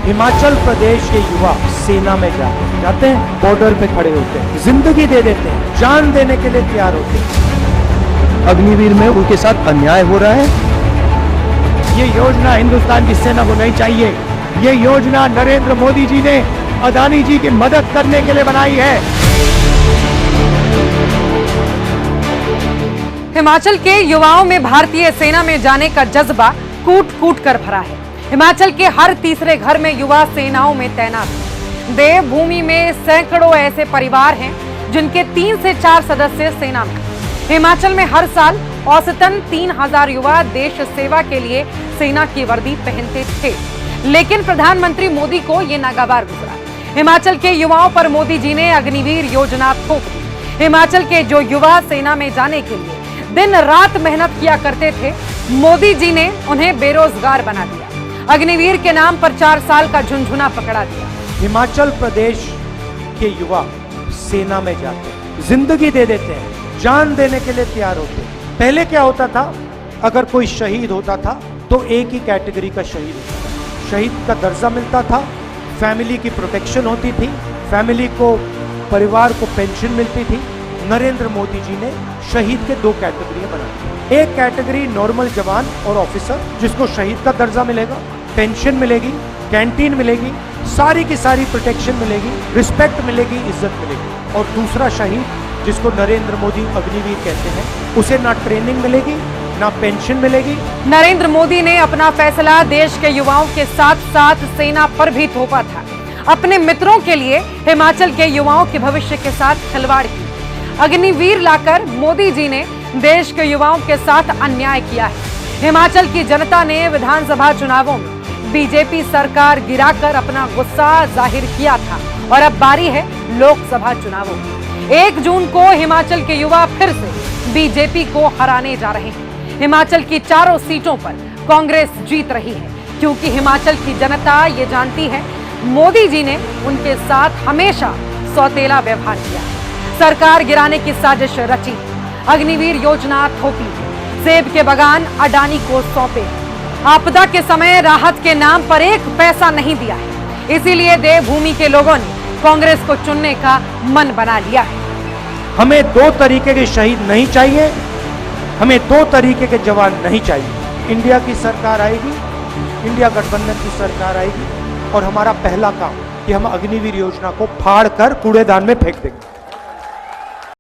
हिमाचल प्रदेश के युवा सेना में जाते हैं, बॉर्डर पे खड़े होते हैं, जिंदगी दे देते हैं, जान देने के लिए तैयार होते हैं। अग्निवीर में उनके साथ अन्याय हो रहा है। ये योजना हिंदुस्तान की सेना को नहीं चाहिए। ये योजना नरेंद्र मोदी जी ने अदानी जी की मदद करने के लिए बनाई है। हिमाचल के युवाओं में भारतीय सेना में जाने का जज्बा कूट कूट कर भरा है। हिमाचल के हर तीसरे घर में युवा सेनाओं में तैनात हैं। देवभूमि में सैकड़ों ऐसे परिवार हैं जिनके 3 से 4 सदस्य सेना में। हिमाचल में हर साल औसतन 3000 युवा देश सेवा के लिए सेना की वर्दी पहनते थे, लेकिन प्रधानमंत्री मोदी को ये नागवार गुजरा। हिमाचल के युवाओं पर मोदी जी ने अग्निवीर योजना थोप दी। हिमाचल के जो युवा सेना में जाने के लिए दिन रात मेहनत किया करते थे, मोदी जी ने उन्हें बेरोजगार बना दिया। अग्निवीर के नाम पर 4 साल का झुनझुना पकड़ा दिया। हिमाचल प्रदेश के युवा सेना में जाते हैं, जिंदगी दे देते हैं, जान देने के लिए तैयार होते हैं। पहले क्या होता था, अगर कोई शहीद होता था तो एक ही कैटेगरी का शहीद होता था। शहीद का दर्जा मिलता था, फैमिली की प्रोटेक्शन होती थी, फैमिली को, परिवार को पेंशन मिलती थी। नरेंद्र मोदी जी ने शहीद के 2 कैटेगरी बना दी। एक कैटेगरी नॉर्मल जवान और ऑफिसर, जिसको शहीद का दर्जा मिलेगा, पेंशन मिलेगी, कैंटीन मिलेगी, सारी की सारी प्रोटेक्शन मिलेगी, रिस्पेक्ट मिलेगी, इज्जत मिलेगी। और दूसरा शहीद, जिसको नरेंद्र मोदी अग्निवीर कहते हैं, उसे ना ट्रेनिंग मिलेगी, ना पेंशन मिलेगी। नरेंद्र मोदी ने अपना फैसला देश के युवाओं के साथ साथ सेना पर भी थोपा था। अपने मित्रों के लिए हिमाचल के युवाओं के भविष्य के साथ खिलवाड़ की। अग्निवीर लाकर मोदी जी ने देश के युवाओं के साथ अन्याय किया है। हिमाचल की जनता ने विधानसभा चुनावों में बीजेपी सरकार गिराकर अपना गुस्सा जाहिर किया था और अब बारी है लोकसभा चुनावों की। 1 जून को हिमाचल के युवा फिर से बीजेपी को हराने जा रहे हैं। हिमाचल की 4 सीटों पर कांग्रेस जीत रही है, क्योंकि हिमाचल की जनता ये जानती है मोदी जी ने उनके साथ हमेशा सौतेला व्यवहार किया। सरकार गिराने की साजिश रची, अग्निवीर योजना थोपी, सेब के बगान अडानी को सौंपे, आपदा के समय राहत के नाम पर 1 पैसा नहीं दिया है। इसीलिए देवभूमि के लोगों ने कांग्रेस को चुनने का मन बना लिया है। हमें 2 तरीके के शहीद नहीं चाहिए, हमें 2 तरीके के जवान नहीं चाहिए। इंडिया की सरकार आएगी, इंडिया गठबंधन की सरकार आएगी, और हमारा पहला काम कि हम अग्निवीर योजना को फाड़ कर कूड़ेदान में फेंक देंगे।